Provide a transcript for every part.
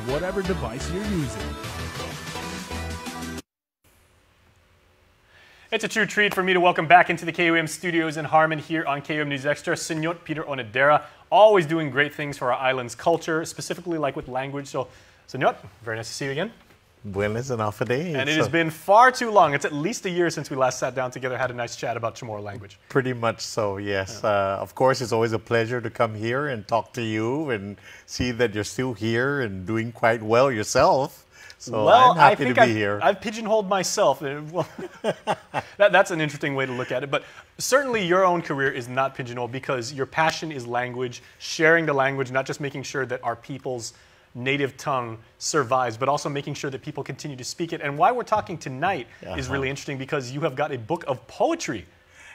whatever device you're using. It's a true treat for me to welcome back into the KUM studios in Harmon here on KUM News Extra, Senor Peter Onedera, always doing great things for our island's culture, specifically like with language. So, Senor, very nice to see you again. Buenas and off a day. And it has been far too long. It's at least a year since we last sat down together, had a nice chat about Chamorro language. Pretty much so, yes. Of course, it's always a pleasure to come here and talk to you and see that you're still here and doing quite well yourself. So well, I'm happy to be here. I've pigeonholed myself. Well, that's an interesting way to look at it. But certainly your own career is not pigeonholed because your passion is language, sharing the language, not just making sure that our people's native tongue survives, but also making sure that people continue to speak it. And why we're talking tonight is really interesting because you have got a book of poetry.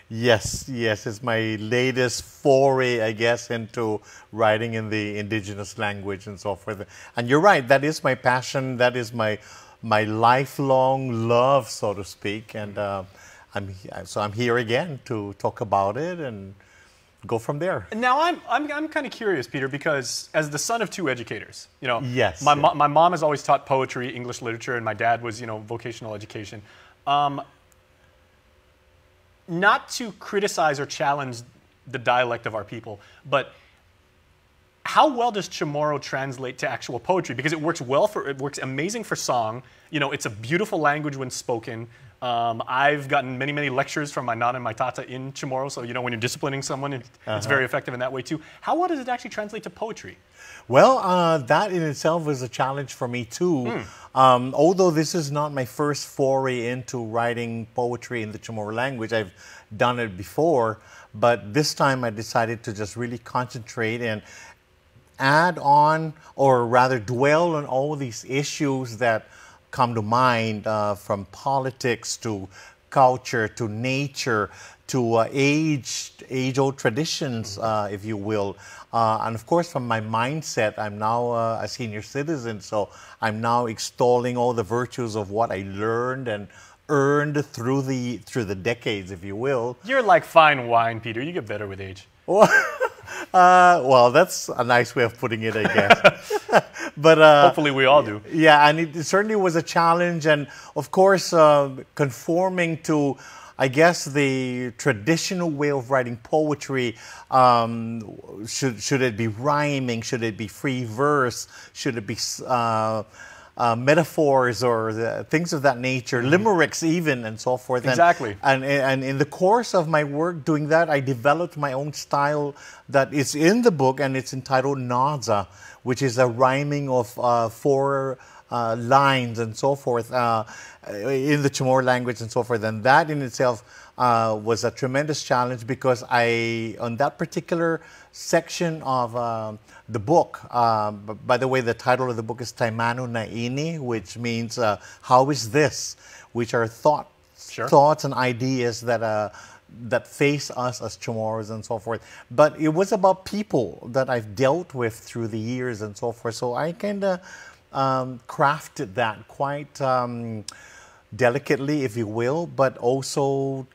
Yes, it's my latest foray, I guess, into writing in the indigenous language and so forth. And you're right, that is my passion, that is my lifelong love, so to speak. And I'm here again to talk about it and go from there. Now I'm kind of curious, Peter, because as the son of two educators, you know, yes, my mom has always taught poetry, English literature, and my dad was, you know, vocational education. Not to criticize or challenge the dialect of our people, but how well does Chamorro translate to actual poetry? Because it works it works amazing for song. You know, it's a beautiful language when spoken. I've gotten many lectures from my nana and my tata in Chamorro, so you know when you're disciplining someone, it's very effective in that way too. How well does it actually translate to poetry? Well, that in itself was a challenge for me too. Although this is not my first foray into writing poetry in the Chamorro language, I've done it before, but this time I decided to just really concentrate and add on, or rather dwell on all these issues that come to mind, from politics to culture to nature to age-old traditions, if you will. And of course, from my mindset, I'm now a senior citizen, so I'm now extolling all the virtues of what I learned and earned through the decades, if you will. You're like fine wine, Peter. You get better with age. Well, that's a nice way of putting it, I guess. But hopefully we all do. Yeah, and it certainly was a challenge, and of course, conforming to, I guess, the traditional way of writing poetry. Should it be rhyming? Should it be free verse? Should it be metaphors or things of that nature, limericks even, and so forth. Exactly. And in the course of my work doing that, I developed my own style that is in the book, and it's entitled Naza, which is a rhyming of 4 lines and so forth in the Chamorro language and so forth. And that in itself was a tremendous challenge because on that particular section of the book, by the way, the title of the book is Taimano Naini, which means how is this, which are thoughts and ideas that face us as Chamorros and so forth. But it was about people that I've dealt with through the years and so forth. So I kind of crafted that quite delicately, if you will, but also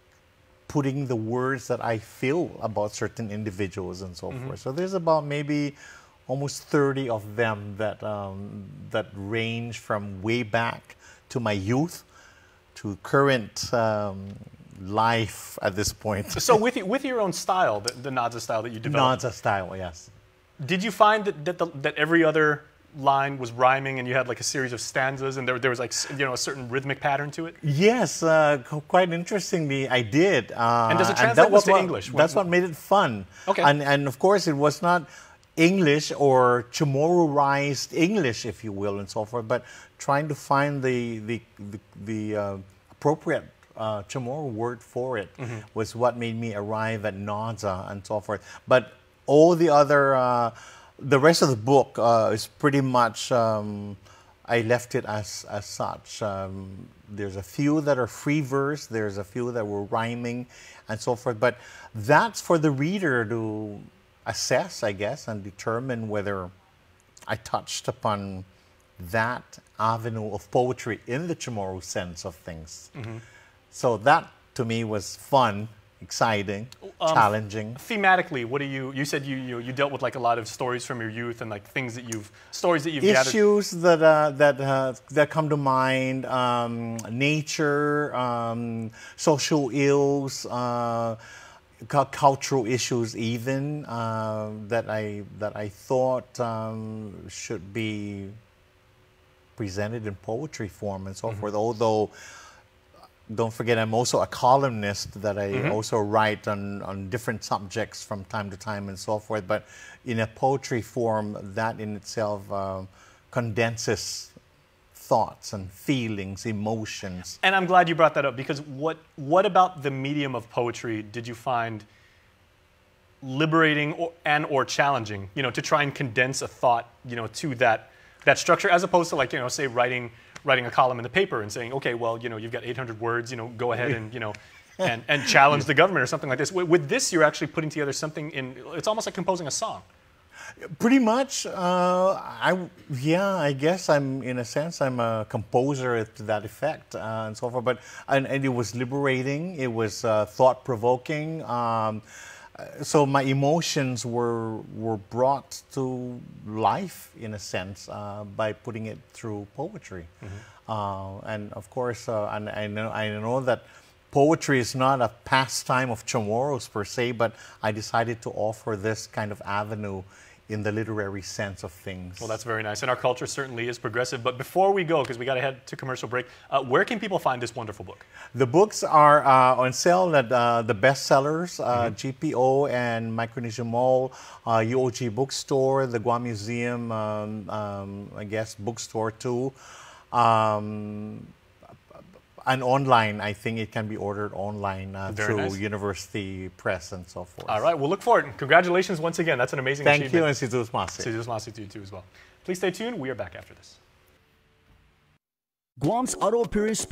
putting the words that I feel about certain individuals and so forth. So there's about maybe almost 30 of them that range from way back to my youth to current life at this point. So with your own style, the Naza style that you developed. Naza style, yes. Did you find that every other line was rhyming and you had like a series of stanzas and there was like, you know, a certain rhythmic pattern to it? Yes, quite interesally, I did. And does it translate well to English? That's what made it fun. Okay. And of course, it was not English or Chamorro-ized English, if you will, and so forth, but trying to find the appropriate Chamorro word for it was what made me arrive at Naza and so forth. But all the other, the rest of the book is pretty much, I left it as such. There's a few that are free verse, there's a few that were rhyming and so forth, but that's for the reader to assess, I guess, and determine whether I touched upon that avenue of poetry in the Chamorro sense of things. So that, to me, was fun exciting, challenging. Thematically, what do you said you dealt with like a lot of stories from your youth and like stories that you've gathered. Issues that come to mind, nature, social ills, cultural issues even, that I thought should be presented in poetry form and so forth. Although, don't forget, I'm also a columnist that I also write on different subjects from time to time and so forth. But in a poetry form, that in itself condenses thoughts and feelings, emotions. And I'm glad you brought that up, because what about the medium of poetry did you find liberating or challenging? You know, to try and condense a thought, you know, to that structure, as opposed to, like, you know, say writing a column in the paper and saying, okay, well, you know, you've got 800 words, you know, go ahead and, you know, and challenge the government or something like this. With this, you're actually putting together something it's almost like composing a song. Pretty much. I guess in a sense, I'm a composer to that effect and so forth. But and it was liberating. It was thought-provoking. So my emotions were brought to life in a sense by putting it through poetry. And of course, and I know that poetry is not a pastime of Chamorros per se, but I decided to offer this kind of avenue in the literary sense of things. Well, that's very nice. And our culture certainly is progressive. But before we go, because we got to head to commercial break, where can people find this wonderful book? The books are on sale at the bestsellers, GPO and Micronesia Mall, UOG Bookstore, the Guam Museum, I guess, bookstore too. And online, I think it can be ordered online through University Press and so forth. All right, we'll look forward. Congratulations once again. That's an amazing achievement. Thank you, and Si Zeus Masi. Si Zeus Masi to you too as well. Please stay tuned. We are back after this. Guam's auto appearance